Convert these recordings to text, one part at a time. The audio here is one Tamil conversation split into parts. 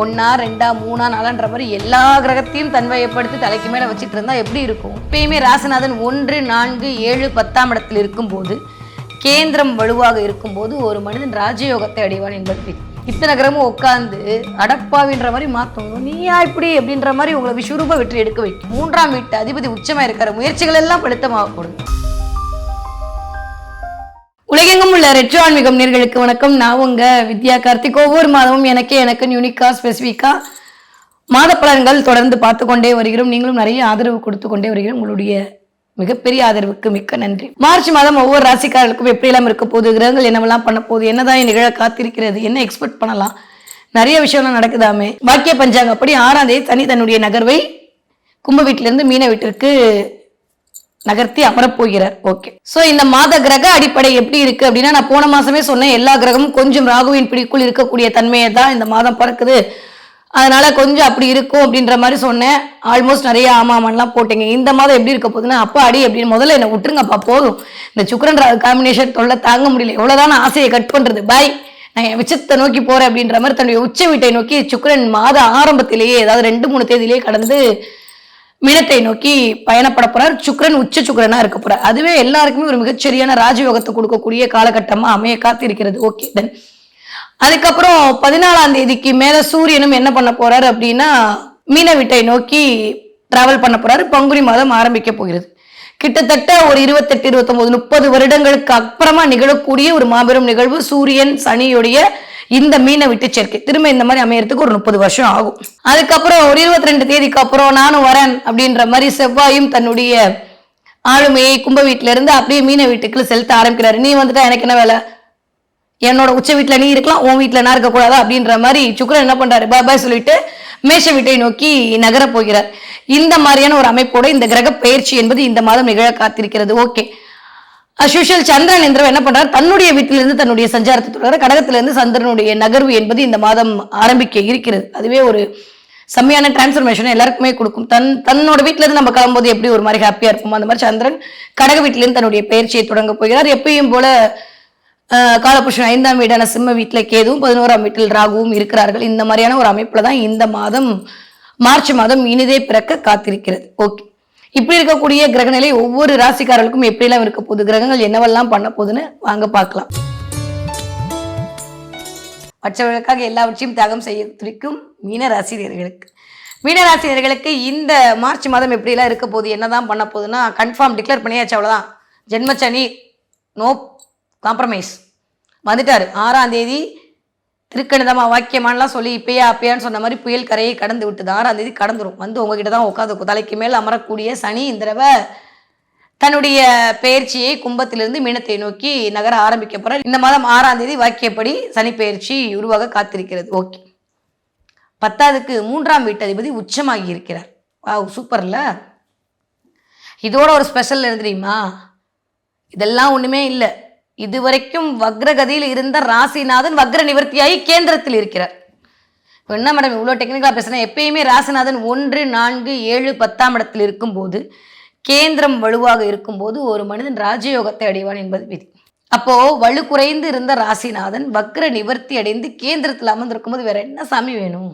ஒன்னா ரெண்டா மூணா நாலான்ற மாதிரி எல்லா கிரகத்தையும் தன்வயப்படுத்தி தலைக்கு மேல வச்சுட்டு இருந்தா எப்படி இருக்கும்? எப்பயுமே ராசிநாதன் 1, 4, 7, 10ஆம் இடத்தில் இருக்கும்போது, கேந்திரம் வலுவாக இருக்கும்போது ஒரு மனிதன் ராஜயோகத்தை அடைவான் என்பது இத்தனை கிரகமும் உட்காந்து அடப்பாவின்ற மாதிரி மாற்றும். நீயா இப்படி அப்படின்ற மாதிரி உங்களை விஸ்வரூப வெற்றி எடுக்க வைக்கும். 3ஆம் வீட்டு அதிபதி உச்சமா இருக்கிற முயற்சிகள் எல்லாம் படுத்தமாகப்படும். உலகெங்கும் உள்ள ரெட்ரோ ஆன்மீகம் நேர்களுக்கு வணக்கம். நான் உங்க வித்யா கார்த்திக். ஒவ்வொரு மாதமும் எனக்கு யூனிக்கா ஸ்பெசிஃபிக்கா மாத பலன்கள் தொடர்ந்து பார்த்து கொண்டே வருகிறோம். நீங்களும் நிறைய ஆதரவு கொடுத்து கொண்டே வருகிறோம். உங்களுடைய மிகப்பெரிய ஆதரவுக்கு மிக்க நன்றி. மார்ச் மாதம் ஒவ்வொரு ராசிக்காரர்களுக்கும் எப்படியெல்லாம் இருக்க போகுது, கிரகங்கள் என்னவெல்லாம் பண்ண போகுது, என்னதான் நிகழ காத்திருக்கிறது, என்ன எக்ஸ்பெக்ட் பண்ணலாம், நிறைய விஷயம்லாம் நடக்குதாமே. வாக்கிய பஞ்சாங்க அப்படி 6ஆம் தேதி சனி தன்னுடைய நகர்வை கும்ப வீட்டிலிருந்து மீன வீட்டிற்கு நகர்த்தி அமரப்போகிறார். ஓகே, சோ இந்த மாத கிரக அடிப்படை எப்படி இருக்கு அப்படின்னா, நான் போன மாசமே சொன்னேன், எல்லா கிரகமும் கொஞ்சம் ராகுவின் பிடிக்குள் இருக்கக்கூடிய தன்மையை தான் இந்த மாதம் பறக்குது, அதனால கொஞ்சம் அப்படி இருக்கும் அப்படின்ற மாதிரி சொன்னேன். ஆல்மோஸ்ட் நிறைய ஆமாமன்லாம் போட்டீங்க. இந்த மாதம் எப்படி இருக்க போகுதுன்னா, அப்பா அடி அப்படின்னு முதல்ல என்ன விட்டுருங்கப்பா, போதும், இந்த சுக்கிரன் காம்பினேஷன் தொல்லை தாங்க முடியல, எவ்வளவுதான் ஆசையை கட் பண்றது, பாய், நான் என் உச்சத்தை நோக்கி போறேன் அப்படின்ற மாதிரி தன்னுடைய உச்ச வீட்டை நோக்கி சுக்கிரன் மாத ஆரம்பத்திலேயே, அதாவது 2-3 தேதியிலேயே கடந்து மீனத்தை நோக்கி பயணப்பட போறார். சுக்கிரன் உச்ச சுக்கிரனா இருக்க போறார். அதுவே எல்லாருக்குமே ஒரு மிகச்சரியான ராஜயோகத்தை கொடுக்கக்கூடிய காலகட்டமா அமைய காத்திருக்கிறது. ஓகே, தென் அதுக்கப்புறம் 14ஆம் தேதிக்கு மேல சூரியனும் என்ன பண்ண போறாரு அப்படின்னா, மீன வீட்டை நோக்கி டிராவல் பண்ண போறாரு. பங்குனி மாதம் ஆரம்பிக்க போகிறது. கிட்டத்தட்ட ஒரு 28, 29, 30 வருடங்களுக்கு அப்புறமா நிகழக்கூடிய ஒரு மாபெரும் நிகழ்வு சூரியன் சனியுடைய இந்த மீனை விட்டு சேர்க்கை. திரும்ப இந்த மாதிரி அமையறதுக்கு ஒரு 30 வருஷம் ஆகும். அதுக்கப்புறம் ஒரு 22 தேதிக்கு அப்புறம் நானும் வரேன் அப்படின்ற மாதிரி செவ்வாயும் தன்னுடைய ஆளுமையை கும்ப வீட்டுல இருந்து அப்படியே மீன வீட்டுக்குள்ள செலுத்த ஆரம்பிக்கிறாரு. நீ வந்துட்டா எனக்கு என்ன வேலை, என்னோட உச்ச வீட்டுல நீ இருக்கலாம், உன் வீட்டுல நான் இருக்கக்கூடாதா அப்படின்ற மாதிரி சுக்கிரன் என்ன பண்றாரு, பாய் சொல்லிட்டு மேஷ வீட்டை நோக்கி நகர போகிறார். இந்த மாதிரியான ஒரு அமைப்போட இந்த கிரக பயிற்சி என்பது இந்த மாதம் நிகழ காத்திருக்கிறது. ஓகே, அஸ்யூஷுவல் சந்திரன் என்றவர் என்ன பண்றாரு, தன்னுடைய வீட்டிலிருந்து தன்னுடைய சஞ்சாரத்தை தொடர கடகத்திலிருந்து சந்திரனுடைய நகர்வு என்பது இந்த மாதம் ஆரம்பிக்க இருக்கிறது. அதுவே ஒரு செம்மையான டிரான்ஸ்ஃபர்மேஷன் எல்லாருக்குமே கொடுக்கும். தன்னோட வீட்டுல இருந்து நம்ம கிளம்பும்போது எப்படி ஒரு மாதிரி ஹாப்பியா இருக்கும், அந்த மாதிரி சந்திரன் கடக வீட்டிலிருந்து தன்னுடைய பயிற்சியை தொடங்க போகிறார். எப்பயும் போல காலபுருஷன் 5ஆம் வீடான சிம்ம வீட்டுல கேதுவும் 11ஆம் வீட்டில் ராகுவும் இருக்கிறார்கள். இந்த மாதிரியான ஒரு அமைப்புல தான் இந்த மாதம் மார்ச் மாதம் இனிதே பிறக்க காத்திருக்கிறது. ஓகே, இப்படி இருக்கக்கூடிய கிரகநிலை ஒவ்வொரு ராசிக்காரர்களுக்கும் எப்படியெல்லாம் இருக்க போகுது, கிரகங்கள் என்னவெல்லாம் பண்ண போகுதுன்னு வாங்க பார்க்கலாம். மற்றவர்களுக்காக எல்லாவற்றையும் தியாகம் செய்ய துடிக்கும் மீனராசினியர்களுக்கு இந்த மார்ச் மாதம் எப்படியெல்லாம் இருக்க போகுது, என்னதான் பண்ண போகுதுன்னா, கன்ஃபார்ம் டிக்ளேர் பண்ணியாச்சு, அவ்வளோதான். ஜென்மச்சனி நோ காம்ப்ரமைஸ் வந்துட்டாரு. 6ஆம் தேதி திருக்கணிதமா வாக்கியமானலாம் சொல்லி இப்பயா அப்பயான்னு சொன்ன மாதிரி புயல் கரையை கடந்து விட்டுது. 6ஆம் தேதி கடந்துரும். வந்து உங்ககிட்ட தான் உட்காந்து தலைக்கு மேல் அமரக்கூடிய சனி இந்த தடவை தன்னுடைய பெயர்ச்சியை கும்பத்திலிருந்து மீனத்தை நோக்கி நகர ஆரம்பிக்க போறார். இந்த மாதம் 6ஆம் தேதி வாக்கியப்படி சனி பெயர்ச்சி உருவாக காத்திருக்கிறது. ஓகே, 10ஆவதுக்கு 3ஆம் வீட்டு அதிபதி உச்சமாகி இருக்கிறார். சூப்பர்ல. இதோட ஒரு ஸ்பெஷல் என்ன தெரியுமா, இதெல்லாம் ஒண்ணுமே இல்லை, இதுவரைக்கும் வக்ரகதியில் இருந்த ராசிநாதன் வக்ர நிவர்த்தியாகி கேந்திரத்தில் இருக்கிறார். என்ன மேடம் இவ்வளோ டெக்னிக்கலாக பேசுகிறேன், எப்பயுமே ராசிநாதன் 1, 4, 7, 10ஆம் இடத்தில் இருக்கும்போது, கேந்திரம் வலுவாக இருக்கும்போது ஒரு மனிதன் ராஜயோகத்தை அடைவான் என்பது விதி. அப்போ வலு குறைந்து இருந்த ராசிநாதன் வக்ர நிவர்த்தி அடைந்து கேந்திரத்தில் அமர்ந்திருக்கும் போது வேற என்ன சாமி வேணும்?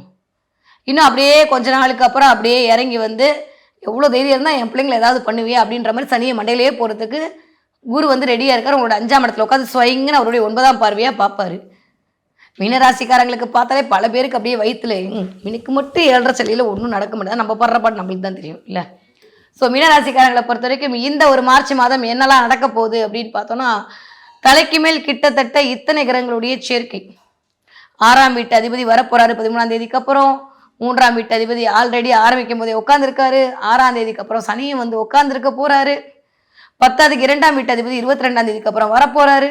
இன்னும் அப்படியே கொஞ்ச நாளுக்கு அப்புறம் அப்படியே இறங்கி வந்து, எவ்வளோ தைரியம் இருந்தால் என் பிள்ளைங்களை ஏதாவது பண்ணுவியா அப்படின்ற மாதிரி சனியை மண்டையிலேயே போகிறதுக்கு குரு வந்து ரெடியாக இருக்கார். உங்களோட 5ஆம் இடத்துல உட்காந்து ஸ்வயங்கன்னு அவருடைய 9ஆம் பார்வையாக பார்ப்பாரு. மீனராசிக்காரங்களுக்கு பார்த்தாலே பல பேருக்கு அப்படியே வயிற்றுல இன்னைக்கு மட்டும் 7.5 சனியில் ஒன்றும் நடக்க முடியாது, நம்ம படுற பாட்டு நம்மளுக்கு தான் தெரியும் இல்லை. ஸோ மீனராசிக்காரங்களை பொறுத்த வரைக்கும் இந்த ஒரு மார்ச் மாதம் என்னெல்லாம் நடக்க போகுது அப்படின்னு பார்த்தோன்னா, தலைக்கு மேல் கிட்டத்தட்ட இத்தனை கிரகங்களுடைய சேர்க்கை. 6ஆம் வீட்டு அதிபதி வரப்போறாரு 13ஆம் தேதிக்கு அப்புறம். 3ஆம் வீட்டு அதிபதி ஆல்ரெடி ஆரம்பிக்கும் போதே உட்காந்துருக்காரு. 6ஆம் தேதிக்கு அப்புறம் சனியும் வந்து உட்காந்துருக்க போறாரு. 10ஆவதுக்கு 2ஆம் வீட்டு அதிபதி 22ஆம் தேதிக்கு அப்புறம் வரப்போறாரு.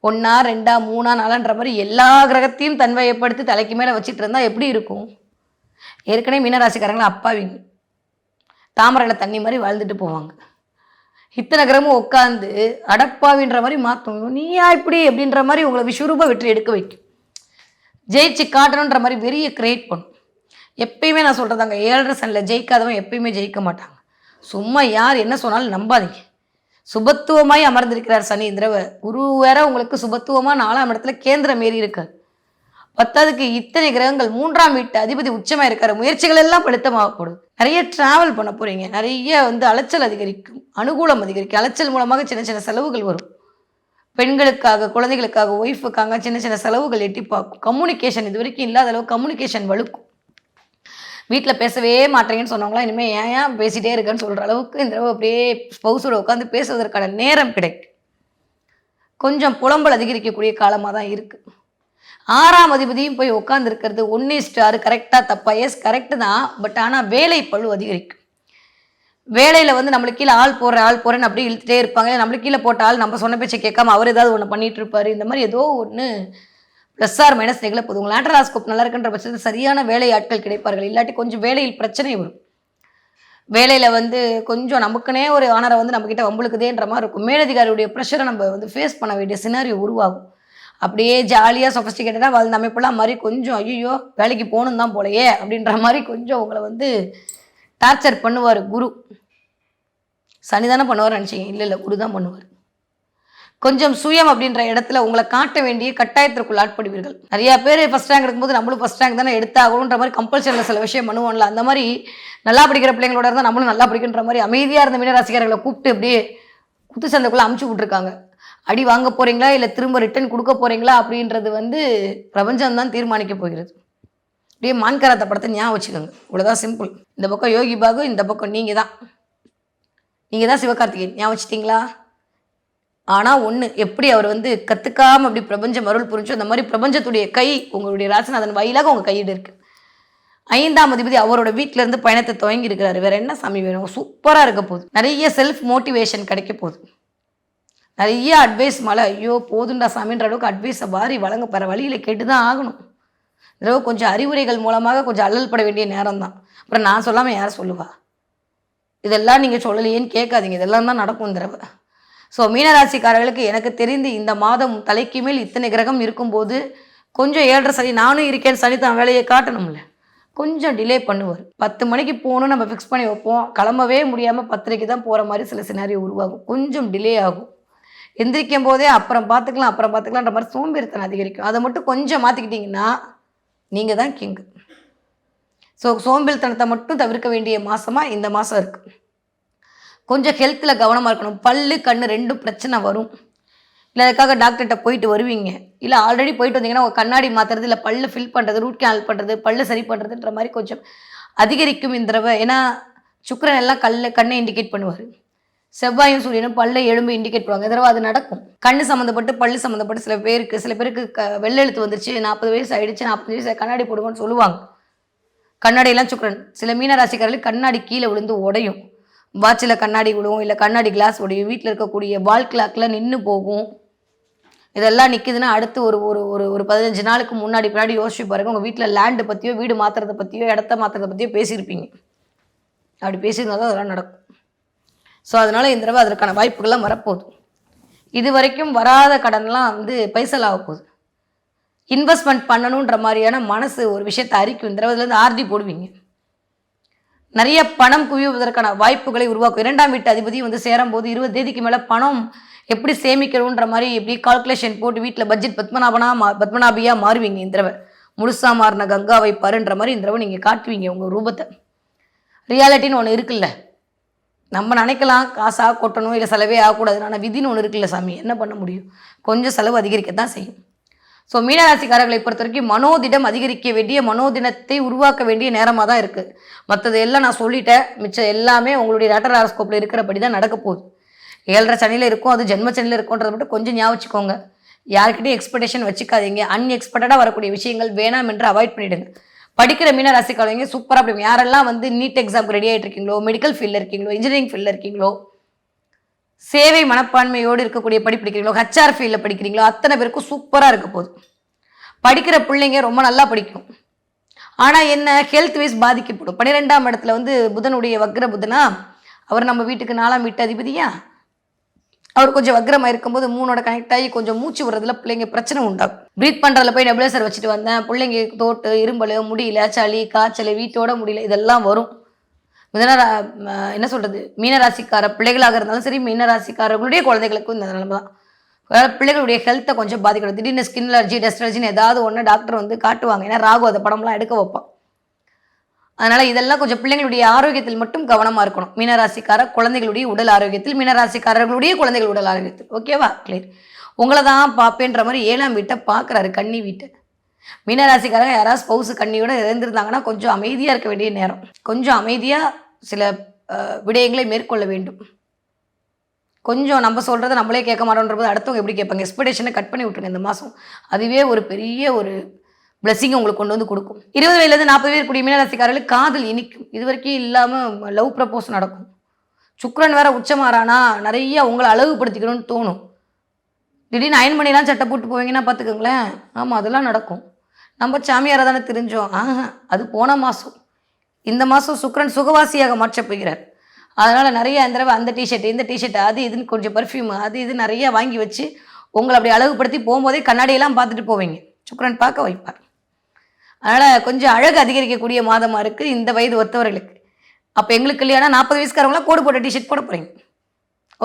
1, 2, 3, 4ன்ற மாதிரி எல்லா கிரகத்தையும் தன்வயப்படுத்தி தலைக்கு மேல வச்சுட்டு இருந்தா எப்படி இருக்கும்? ஏற்கனவே மீனராசிக்காரங்களை அப்பாவிங்க, தாமரையில தண்ணி மாதிரி வாழ்ந்துட்டு போவாங்க. இத்தனை கிரகமும் உட்காந்து அடப்பாவின்ற மாதிரி மாற்றும். நீயா இப்படி அப்படின்ற மாதிரி உங்களை விஸ்வரூப வெற்றி எடுக்க வைக்கும். ஜெயிச்சு காட்டணுன்ற மாதிரி வெறிய கிரியேட் பண்ணும். எப்பயுமே நான் சொல்றதாங்க, 7.5 சனியில் ஜெயிக்காதவன் எப்பயுமே ஜெயிக்க மாட்டாங்க. சும்மா யார் என்ன சொன்னாலும் நம்பாதீங்க. சுபத்துவமாய் அமர்ந்திருக்கிறார் சனி இந்த தடவை. குரு வேற உங்களுக்கு சுபத்துவமா 4ஆம் இடத்துல கேந்திரம் ஏறி இருக்கார். 10க்கு இத்தனை கிரகங்கள் 3ஆம் வீட்டு அதிபதி உச்சமாக இருக்கிற முயற்சிகள் எல்லாம் படுத்தமாகப்படும். நிறைய டிராவல் பண்ண போகிறீங்க, நிறைய அலைச்சல் அதிகரிக்கும், அனுகூலம் அதிகரிக்கும். அலைச்சல் மூலமாக சின்ன சின்ன செலவுகள் வரும். பெண்களுக்காக, குழந்தைகளுக்காக, ஒய்ஃபுக்காக சின்ன சின்ன செலவுகள் எட்டி பார்க்கும். கம்யூனிகேஷன் இது வரைக்கும் இல்லாத அளவு கம்யூனிகேஷன் வலுக்கும். வீட்டில் பேசவே மாட்டேங்கன்னு சொன்னவங்களாம் இனிமேல் ஏன் பேசிகிட்டே இருக்கேன்னு சொல்கிற அளவுக்கு இந்த தடவை அப்படியே ஸ்பௌஸோட உட்காந்து பேசுவதற்கான நேரம் கிடைக்கும். கொஞ்சம் புலம்பல் அதிகரிக்கக்கூடிய காலமாக தான் இருக்குது. 6ஆம் அதிபதியும் போய் உட்காந்துருக்கிறது 1:6 கரெக்டாக தப்பா? எஸ் கரெக்டு தான். பட் ஆனால் வேலை பளு அதிகரிக்கும். வேலையில் நம்மளுக்கு கீழே ஆள் போடுறேன்னு அப்படியே இழுத்துட்டே இருப்பாங்க. நம்மளுக்கு கீழே போட்ட ஆள் நம்ம சொன்ன பேச்சை கேட்காம அவர் ஏதாவது ஒன்று பண்ணிட்டு இருப்பார். இந்த மாதிரி ஏதோ ஒன்று ப்ளஸ் ஆர் மைனஸ் நிகழ போதும். உங்கள் லேட்டராஸ்கோப் நல்லா இருக்குன்ற பட்சத்தில் சரியான வேலை ஆட்கள் கிடைப்பார்கள். இல்லாட்டி கொஞ்சம் வேலையில் பிரச்சனை வரும். வேலையில் கொஞ்சம் நமக்குனே ஒரு ஆனரை நம்மக்கிட்ட வம்புழுக்குதேன்ற மாதிரி இருக்கும். மேலதிகாரியுடைய ப்ரெஷரை நம்ம ஃபேஸ் பண்ண வேண்டிய சினாரியோ உருவாகும். அப்படியே ஜாலியாக சொஃபஸ்டிகேட்டடாக வாழ்ந்த அமைப்பெல்லாம் மாதிரி கொஞ்சம் ஐயோ வேலைக்கு போகணும் தான் போலையே அப்படின்ற மாதிரி கொஞ்சம் உங்களை டார்ச்சர் பண்ணுவார் குரு. சனி தானே பண்ணுவார் நினச்சிங்க? இல்லை குரு தான் பண்ணுவார். கொஞ்சம் சுயம் அப்படின்ற இடத்துல உங்களை காட்ட வேண்டிய கட்டாயத்திற்குள் ஆட்படுவீர்கள். நிறையா பேர் ஃபஸ்ட் ரேங்க் எடுக்கும்போது நம்மளும் ஃபஸ்ட் ரேங்க் தானே எடுத்தாகணுன்ற மாதிரி கம்பல்சரியில் சில விஷயம் பண்ணுவோம்ல. அந்த மாதிரி நல்லா படிக்கிற பிள்ளைங்களோட இருந்தால் நம்மளும் நல்லா படிக்கின்ற மாதிரி அமைதியாக இருந்த மீனராசிக்காரர்களை கூப்பிட்டு அப்படியே குத்து சந்தைக்குள்ளே அமுச்சு விட்ருக்காங்க. அடி வாங்க போகிறீங்களா இல்லை திரும்ப ரிட்டர்ன் கொடுக்க போகிறீங்களா அப்படின்றது பிரபஞ்சம் தான் தீர்மானிக்க போகிறது. அப்படியே மான்கராத்த படத்தை ஞாபகம் வச்சுக்கோங்க. இவ்வளோதான் சிம்பிள். இந்த பக்கம் யோகி பாகு, இந்த பக்கம் நீங்கள் தான் சிவகார்த்திகேயன். ஞாபகம் வச்சிட்டிங்களா? ஆனால் ஒன்று, எப்படி அவர் கற்றுக்காமல் அப்படி பிரபஞ்சம் அருள் புரிஞ்சோ அந்த மாதிரி பிரபஞ்சத்துடைய கை உங்களுடைய ராசிநாதன் வாயிலாக உங்கள் கையீடு இருக்குது. 5ஆம் அதிபதி அவரோட வீட்டிலேருந்து பயணத்தை துவங்கி இருக்கிறாரு. வேறு என்ன சாமி வேணும்? சூப்பராக இருக்க போகுது. நிறைய செல்ஃப் மோட்டிவேஷன் கிடைக்க போகுது. நிறைய அட்வைஸ் மழை. ஐயோ போதுண்டா சாமின்ற அளவுக்கு அட்வைஸை வாரி வழங்க பெற வழியில் கேட்டு தான் ஆகணும். இதோ கொஞ்சம் அறிவுரைகள் மூலமாக கொஞ்சம் அல்லல் பட வேண்டிய நேரம் தான். அப்புறம் நான் சொல்லாமல் யார் சொல்லுவா? இதெல்லாம் நீங்கள் சொல்லலையேன்னு கேட்காதீங்க. இதெல்லாம் தான் நடக்கும் இந்த தடவை. ஸோ மீனராசிக்காரர்களுக்கு எனக்கு தெரிந்து இந்த மாதம் தலைக்கு மேல் இத்தனை கிரகம் இருக்கும்போது கொஞ்சம் 7.5 சனி, நானும் இருக்கேன், சனி தான் வேலையை காட்டணும்ல, கொஞ்சம் டிலே பண்ணுவார். 10 மணிக்கு போகணும் நம்ம ஃபிக்ஸ் பண்ணி வைப்போம். கிளம்பவே முடியாமல் 10:30 தான் போகிற மாதிரி சில சினாரியோ உருவாகும். கொஞ்சம் டிலே ஆகும். எந்திரிக்கும் போதே அப்புறம் பார்த்துக்கலான்ற மாதிரி சோம்பேறித்தனம் அதிகரிக்கும். அதை மட்டும் கொஞ்சம் மாற்றிக்கிட்டிங்கன்னா நீங்கள் தான் கிங்கு. ஸோ சோம்பேறித்தனத்தை மட்டும் தவிர்க்க வேண்டிய மாதமாக இந்த மாதம் இருக்குது. கொஞ்சம் ஹெல்த்தில் கவனமாக இருக்கணும். பல்லு கண்ணு 2 பிரச்சனை வரும். இல்லை அதுக்காக டாக்டர்கிட்ட போயிட்டு வருவீங்க. இல்லை ஆல்ரெடி போயிட்டு வந்தீங்கன்னா உங்கள் கண்ணாடி மாற்றுறது, இல்லை பல்லு ஃபில் பண்ணுறது, ரூட் கேனல் பண்ணுறது, பல்லு சரி பண்ணுறதுன்ற மாதிரி கொஞ்சம் அதிகரிக்கும் இந்த தடவை. ஏன்னா சுக்கிரன் எல்லாம் கண்ணை இண்டிகேட் பண்ணுவார். செவ்வாயும் சூரியனும் பல்லை எலும்பு இண்டிகேட் பண்ணுவாங்க. இந்த தடவை அது நடக்கும். கண்ணு சம்மந்தப்பட்டு பல்லு சம்மந்தப்பட்டு சில பேருக்கு வெள்ளெழுத்து வந்துருச்சு, 40 வயசு ஆகிடுச்சு, 40 வயசு கண்ணாடி போடுங்கன்னு சொல்லுவாங்க. கண்ணாடியெல்லாம் சுக்கிரன். சில மீனராசிக்காரர்கள் கண்ணாடி கீழே விழுந்து உடையும். வாட்சில் கண்ணாடி விழுவும், இல்லை கண்ணாடி கிளாஸ் உடையும், வீட்டில் இருக்கக்கூடிய வால் கிளாக்கில் நின்று போகும். இதெல்லாம் நிற்குதுன்னா அடுத்து ஒரு ஒரு ஒரு 15 நாளுக்கு முன்னாடி யோசிச்சு பாருங்க. உங்கள் வீட்டில் லேண்டு பற்றியோ, வீடு மாற்றுறதை பற்றியோ, இடத்த மாற்றுறதை பற்றியோ பேசியிருப்பீங்க. அப்படி பேசியிருந்தால் தான் அதெல்லாம் நடக்கும். ஸோ அதனால் இந்த தடவை அதற்கான வாய்ப்புகள்லாம் வரப்போகுது. இது வரைக்கும் வராத கடன்லாம் பைசல் ஆக போகுது. இன்வெஸ்ட்மெண்ட் பண்ணணுன்ற மாதிரியான மனசு ஒரு விஷயத்தை அறிக்கும். இந்த தடவைலேருந்து ஆர்டி போடுவீங்க. நிறைய பணம் குவிவதற்கான வாய்ப்புகளை உருவாக்கும். 2ஆம் வீட்டு அதிபதி சேரும்போது 20 தேதிக்கு மேலே பணம் எப்படி சேமிக்கணுன்ற மாதிரி எப்படி கால்குலேஷன் போட்டு வீட்டில் பட்ஜெட் பத்மநாபியாக மாறுவீங்க. இந்த தடவை முழுசா மாறின கங்காவை பாருன்ற மாதிரி இந்த தடவை நீங்கள் காட்டுவீங்க உங்கள் ரூபத்தை. ரியாலிட்டின்னு ஒன்று இருக்குல்ல. நம்ம நினைக்கலாம் காசாக கொட்டணும், இல்லை செலவே ஆகக்கூடாது. ஆனால் விதின்னு ஒன்று இருக்குல்ல சாமி, என்ன பண்ண முடியும்? கொஞ்சம் செலவு அதிகரிக்கத்தான் செய்யும். ஸோ மீனராசிக்காரர்களை பொறுத்த வரைக்கும் மனோதிடம் அதிகரிக்க வேண்டிய, மனோதினத்தை உருவாக்க வேண்டிய நேரமாக தான் இருக்குது. மற்றது எல்லாம் நான் சொல்லிட்டேன். மிச்சம் எல்லாமே உங்களுடைய லேட்டர் ஹாரோஸ்கோப்பில் இருக்கிறபடி தான் நடக்க போகுது. 7.5 சனியில் இருக்கும், அது ஜென்ம சனியில் இருக்கும்ன்றதை மட்டும் கொஞ்சம் ஞாபகம் வச்சுக்கோங்க. யார்கிட்டையும் எக்ஸ்பெக்டேஷன் வச்சுக்காதீங்க. அன்எக்ஸ்பெக்டடாக வரக்கூடிய விஷயங்கள் வேணாம் என்று அவாய்ட் பண்ணிவிடுங்க. படிக்கிற மீனராசிக்காரங்க சூப்பராக அப்படி யாரெல்லாம் நீட் எக்ஸாமுக்கு ரெடி ஆகிட்டு இருக்கீங்களோ, மெடிக்கல் ஃபீல்டில் இருக்கீங்களோ, இன்ஜினியரிங் ஃபீல்டில் இருக்கீங்களோ, சேவை மனப்பான்மையோடு இருக்கக்கூடிய படிக்கிறீங்களோ, ஹச்ஆர் ஃபீல்டில் படிக்கிறீங்களோ, அத்தனை பேருக்கும் சூப்பராக இருக்க போகுது. படிக்கிற பிள்ளைங்க ரொம்ப நல்லா படிக்கும். ஆனால் என்ன, ஹெல்த் வைஸ் பாதிக்கப்படும். 12ஆம் இடத்துல புதனுடைய வக்ர புதனா, அவர் நம்ம வீட்டுக்கு 4ஆம் வீட்டு அதிபதியா, அவர் கொஞ்சம் வக்ரமாக இருக்கும்போது 3ஓட கனெக்ட் ஆகி கொஞ்சம் மூச்சு விடுறதுல பிள்ளைங்க பிரச்சனை உண்டாகும். ப்ரீத் பண்ணுறதுல போய் நெபுலைசர் வச்சுட்டு வந்தேன், பிள்ளைங்க தோட்டு, இரும்பல், முடியல, சளி, காய்ச்சல், வீட்டோட முடியல, இதெல்லாம் வரும். என்ன சொல்கிறது, மீனராசிக்கார பிள்ளைகளாக இருந்தாலும் சரி, மீனராசிக்காரர்களுடைய குழந்தைகளுக்கும் இந்த நிலைமை தான். பிள்ளைகளுடைய ஹெல்த்தை கொஞ்சம் பாதிக்கணும். திடீர்னு ஸ்கின் அலர்ஜி, டஸ்ட் அலர்ஜின்னு ஏதாவது ஒன்று டாக்டர் வந்து காட்டுவாங்க. ஏன்னா ராகு அந்த படம்லாம் எடுக்க வைப்பான். அதனால் இதெல்லாம் கொஞ்சம் பிள்ளைங்களுடைய ஆரோக்கியத்தில் மட்டும் கவனமாக இருக்கணும். மீனராசிக்கார குழந்தைகளுடைய உடல் ஆரோக்கியத்தில், மீனராசிக்காரர்களுடைய குழந்தைகள் உடல் ஆரோக்கியத்தில். ஓகேவா? கிளியர். உங்களை தான் பார்ப்பேன்ற மாதிரி 7ஆம் வீட்டை பார்க்குறாரு, கன்னி வீட்டை. மீனராசிக்காரங்க யாராவது ஸ்பௌஸு கன்னியோட இருந்திருந்தாங்கன்னா கொஞ்சம் அமைதியாக இருக்க வேண்டிய நேரம். கொஞ்சம் அமைதியாக சில விடயங்களை மேற்கொள்ள வேண்டும். கொஞ்சம் நம்ம சொல்கிறத நம்மளே கேட்க மாட்டோன்றபோது அடுத்தவங்க எப்படி கேட்பாங்க? எக்ஸ்பெக்டேஷனை கட் பண்ணி விட்ருங்க இந்த மாதம். அதுவே ஒரு பெரிய ஒரு பிளஸிங் உங்களுக்கு கொண்டு வந்து கொடுக்கும். 20 வயதுலேருந்து 40 வயது கூடிய மீனராசிக்காரர்களுக்கு காதல் இனிக்கும். இது வரைக்கும் இல்லாமல் லவ் ப்ரப்போஸ் நடக்கும். சுக்கிரன் வேற உச்சமாறானா நிறைய உங்களை அழகுபடுத்திக்கணும்னு தோணும். திடீர்னு அயன் பண்ணிலாம் சட்டை போட்டு போவீங்கன்னா பார்த்துக்கோங்களேன். ஆமாம், அதெல்லாம் நடக்கும். நம்ம சாமியாரை தானே தெரிஞ்சோம். அது போன மாதம். இந்த மாதம் சுக்கிரன் சுகவாசியாக மாற்றப் போகிறார். அதனால் நிறைய இந்த தடவை அந்த டிஷர்ட், இந்த டிஷர்ட், அது இதுன்னு கொஞ்சம் பர்ஃப்யூம், அது இது நிறையா வாங்கி வச்சு உங்களை அப்படி அழகுபடுத்தி போகும்போதே கண்ணாடியெல்லாம் பார்த்துட்டு போவீங்க. சுக்கிரன் பார்க்க வைப்பார். அதனால் கொஞ்சம் அழகு அதிகரிக்கக்கூடிய மாதமாக இருக்குது இந்த வயது ஒத்தவர்களுக்கு. அப்போ எங்களுக்கு இல்லையானா 40 வயசுக்காரங்களாம் கோடு போட்ட டிஷர்ட் போட போகிறீங்க.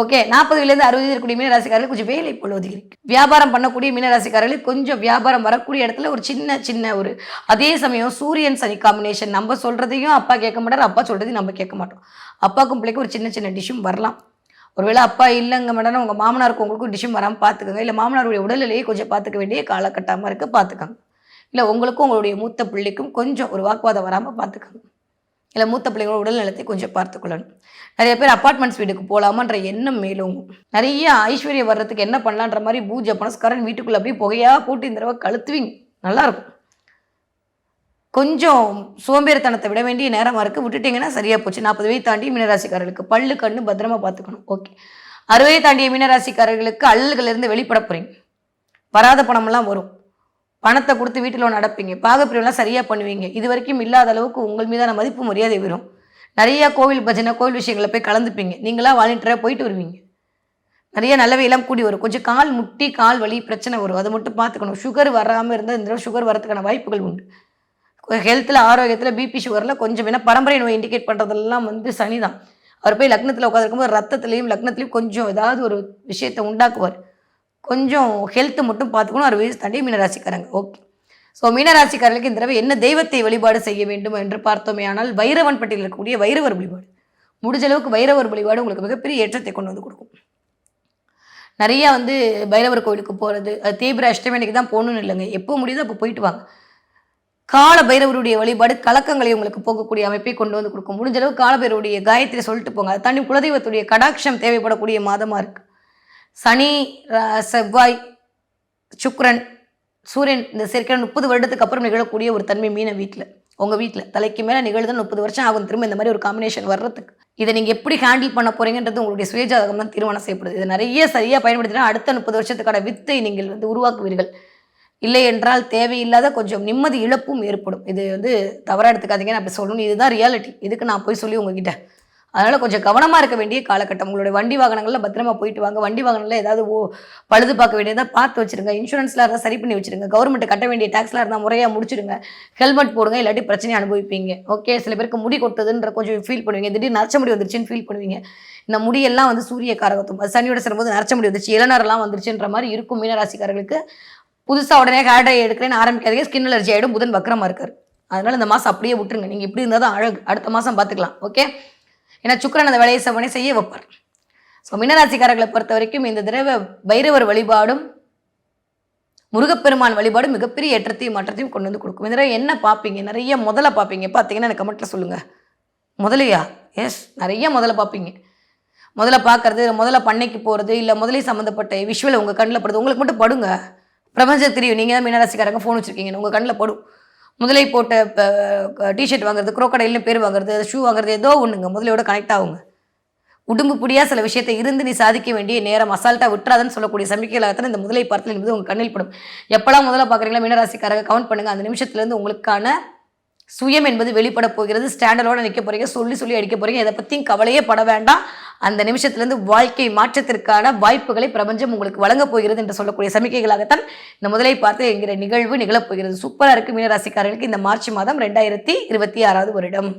ஓகே, 40 வயதுலேருந்து 60 வயது இருக்கக்கூடிய மீனராசிக்காரர்கள் கொஞ்சம் வேலை போல் ஒதுக்கிருக்கு. வியாபாரம் பண்ணக்கூடிய மீனராசிக்காரர்கள் கொஞ்சம் வியாபாரம் வரக்கூடிய இடத்துல ஒரு சின்ன ஒரு அதே சமயம் சூரியன் சனி காம்பினேஷன். நம்ம சொல்கிறதையும் அப்பா கேட்க மாட்டார், அப்பா சொல்கிறதையும் நம்ம கேட்க மாட்டோம். அப்பாவுக்கும் பிள்ளைக்கும் ஒரு சின்ன டிஷ்ஷும் வரலாம். ஒருவேளை அப்பா இல்லைங்க மேடம் உங்கள் மாமனாருக்கு உங்களுக்கும் டிஷ்ஷும் வராமல் பார்த்துக்கோங்க. இல்லை மாமனாருடைய உடல்நிலையை கொஞ்சம் பார்த்துக்க வேண்டிய காலகட்டமாக இருக்குது, பார்த்துக்கோங்க. இல்லை உங்களுக்கும் உங்களுடைய மூத்த பிள்ளைக்கும் கொஞ்சம் ஒரு வாக்குவாதம் வராமல் பார்த்துக்கோங்க. இல்லை மூத்த பிள்ளைங்களோட உடல் நலத்தை கொஞ்சம் பார்த்துக்கொள்ளணும். நிறைய பேர் அப்பார்ட்மெண்ட்ஸ் வீட்டுக்கு போகலாமான்ற எண்ணம் மேலும் நிறைய ஐஸ்வர்யம் வர்றதுக்கு என்ன பண்ணலான்ற மாதிரி பூஜை பணஸ்காரன் வீட்டுக்குள்ளே அப்படியே புகையாக போட்டு இந்த தடவை கழுத்துவீங்க. நல்லாயிருக்கும். கொஞ்சம் சோம்பேறித்தனத்தை விட வேண்டிய நேரமாக இருக்குது, விட்டுட்டிங்கன்னா சரியாக போச்சு. 40 வயது தாண்டி மீனராசிக்காரர்களுக்கு பல்லு கண்ணு பத்திரமா பார்த்துக்கணும். ஓகே, 60 தாண்டிய மீனராசிக்காரர்களுக்கு அல்லல்களிலிருந்து வெளிப்பட போகிறீங்க. வராத பணமெல்லாம் வரும். பணத்தை கொடுத்து வீட்டில் நடப்பீங்க. பாகப்பிரிவுலாம் சரியாக பண்ணுவீங்க. இது வரைக்கும் இல்லாத அளவுக்கு உங்கள் மீதான மதிப்பு மரியாதை வரும். நிறையா கோவில் பஜனை, கோவில் விஷயங்களில் போய் கலந்துப்பீங்க. நீங்களாம் வாலண்டியராக போயிட்டு வருவீங்க. நிறைய நல்லவையெல்லாம் கூடி வரும். கொஞ்சம் கால் முட்டி கால் வலி பிரச்சனை வரும், அதை மட்டும் பார்த்துக்கணும். சுகர் வராமல் இருந்தால் இந்த தடவை சுகர் வரதுக்கான வாய்ப்புகள் உண்டு. ஹெல்த்தில் ஆரோக்கியத்தில் பிபி சுகரில் கொஞ்சம் வேணால் பரம்பரை நோய் இண்டிகேட் பண்ணுறதெல்லாம் வந்து சனி தான். அவர் போய் லக்னத்தில் உட்காந்துருக்கும்போது ரத்தத்துலேயும் லக்னத்துலேயும் கொஞ்சம் ஏதாவது ஒரு விஷயத்தை உண்டாக்குவார். கொஞ்சம் ஹெல்த்து மட்டும் பார்த்துக்கணும். 60 வயசு தாண்டி மீனராசிக்காரங்க. ஓகே, ஸோ மீனராசிக்காரர்களுக்கு இந்த தடவை என்ன தெய்வத்தை வழிபாடு செய்ய வேண்டும் என்று பார்த்தோமே ஆனால் வைரவன் பட்டியலில் இருக்கக்கூடிய வைரவர் வழிபாடு. முடிஞ்ச அளவுக்கு வைரவர் வழிபாடு உங்களுக்கு மிகப்பெரிய ஏற்றத்தை கொண்டு வந்து கொடுக்கும். நிறையா வந்து பைரவர் கோவிலுக்கு போகிறது, அது தேய்பிர அஷ்டமி அன்னைக்கு தான் போகணுன்னு இல்லைங்க, எப்போ முடியுதோ அப்போ போயிட்டு வாங்க. கால பைரவருடைய வழிபாடு கலக்கங்களை உங்களுக்கு போகக்கூடிய அமைப்பை கொண்டு வந்து கொடுக்கும். முடிஞ்ச அளவு கால பைரவருடைய காயத்ரி சொல்லிட்டு போங்க. அதை தாண்டி குலதெய்வத்துடைய கடாட்சம் தேவைப்படக்கூடிய மாதமாக இருக்குது. சனி, செவ்வாய், சுக்கிரன், சூரியன் இந்த சேர்க்கை 30 வருடத்துக்கு அப்புறம் நிகழக்கூடிய ஒரு தன்மை மீன வீட்டில், உங்கள் வீட்டில் தலைக்கு மேலே நிகழ்தான் 30 வருஷம் ஆகும் திரும்ப இந்த மாதிரி ஒரு காம்பினேஷன் வர்றதுக்கு. இதை நீங்கள் எப்படி ஹேண்டில் பண்ண போகிறீங்கன்றது உங்களுடைய சுயஜாதகம் தான் தீர்மானம் செய்யப்படுது. இதை நிறைய சரியாக பயன்படுத்தினா அடுத்த 30 வருஷத்துக்கான வித்தை நீங்கள் வந்து உருவாக்குவீர்கள். இல்லை என்றால் தேவையில்லாத கொஞ்சம் நிம்மதி இழப்பும் ஏற்படும். இது வந்து தவறாக எடுத்துக்காதீங்க, நான் அப்படி சொல்லணும். இதுதான் ரியாலிட்டி. இதுக்கு நான் போய் சொல்லி உங்ககிட்ட. அதனால் கொஞ்சம் கவனமாக இருக்க வேண்டிய காலகட்டம். உங்களுடைய வண்டி வாகனங்களில் பத்திரமா போயிட்டு வாங்க. வண்டி வாகனங்களில் ஏதாவது பழுது பார்க்க வேண்டியதாக பார்த்து வச்சுருங்க. இன்சூரன்ஸ்லாம் இருந்தால் சரி பண்ணி வச்சுருங்க. கவர்மெண்ட் கட்ட வேண்டிய டேக்ஸ்லாம் இருந்தால் முறையாக முடிச்சிடுங்க. ஹெல்மெட் போடுங்க, இல்லாட்டி பிரச்சனையை அனுபவிப்பீங்க. ஓகே, சில பேருக்கு முடி கொட்டுதுன்ற கொஞ்சம் ஃபீல் பண்ணுவீங்க. திடீர்னு நரச்ச முடி வந்துருச்சுன்னு ஃபீல் பண்ணுவீங்க. இந்த முடியெல்லாம் வந்து சூரிய காரகத்துவம், அது சனியோட சேரும்போது நரச்ச முடி வந்துருச்சு, இளநரெல்லாம் வந்துருச்சுன்ற மாதிரி இருக்கும் மீனராசிக்காரர்களுக்கு. புதுசாக உடனே ஹேர் டை எடுக்கிறேன்னு ஆரம்பிக்காதீங்க, ஸ்கின் அலர்ஜி ஆகிடும். புதன் வக்கரமாக இருக்கார். அதனால் இந்த மாதம் அப்படியே விட்டுருங்க. நீங்கள் இப்படி இருந்தால் தான் அழகு. அடுத்த மாதம் பார்த்துக்கலாம். ஓகே, ஏன்னா சுக்கிரன் அந்த வேலையை செவ்வனே செய்ய வைப்பார். ஸோ மீனராசிக்காரர்களை பொறுத்த வரைக்கும் இந்த தடவை பைரவர் வழிபாடும் முருகப்பெருமான் வழிபாடும் மிகப்பெரிய ஏற்றத்தையும் மாற்றத்தையும் கொண்டு வந்து கொடுக்கும். இந்த தடவை என்ன பார்ப்பீங்க? நிறைய முதல்ல பார்ப்பீங்க. பார்த்தீங்கன்னா எனக்கு கமெண்ட்டில் சொல்லுங்கள். முதலையா? எஸ், நிறைய முதல்ல பார்ப்பீங்க. முதல்ல பார்க்குறது, முதல்ல பண்ணைக்கு போகிறது, இல்லை முதலை சம்மந்தப்பட்ட விஷுவல் உங்கள் கண்ணில் படுது. உங்களுக்கு மட்டும் படுங்க. பிரபஞ்சம் தெரியும். நீங்கள் தான் மீனராசிக்காரங்க ஃபோன் வச்சுருக்கீங்கன்னு உங்கள் கண்ணில் படும். முதலை போட்ட டிஷர்ட் வாங்குறது, குரோக்கடையிலும் பேர் வாங்குறது, ஷூ வாங்குறது, ஏதோ ஒன்றுங்க முதலையோட கனெக்ட் ஆகுங்க. உடம்பு புடியாக சில விஷயத்தை இருந்து நீ சாதிக்க வேண்டிய நேரம் அசால்ட்டாக விட்டுறாதுன்னு சொல்லக்கூடிய சமிக்கைகளாகத்தான் இந்த முதலை பார்த்தல் என்பது உங்கள் கண்ணில் படும். எப்போல்லாம் முதல்ல பார்க்குறீங்களா மீனராசிக்காரங்க கவுண்ட் பண்ணுங்கள். அந்த நிமிஷத்துலேருந்து உங்களுக்கான சுயம் என்பது வெளிப்பட போகிறது. ஸ்டாண்டர்டோட நிற்க போகிறீங்க. சொல்லி அடிக்க போகிறீங்க. இதை பற்றியும் கவலையே பட வேண்டாம். அந்த நிமிஷத்துலேருந்து வாழ்க்கை மாற்றத்திற்கான வாய்ப்புகளை பிரபஞ்சம் உங்களுக்கு வழங்கப் போகிறது என்று சொல்லக்கூடிய சமிக்கைகளாகத்தான் இந்த முதலை பார்த்து என்கிற நிகழ்வு நிகழப்போகிறது. சூப்பராக இருக்குது மீனராசிக்காரர்களுக்கு இந்த மார்ச் மாதம் 2026 வருடம்.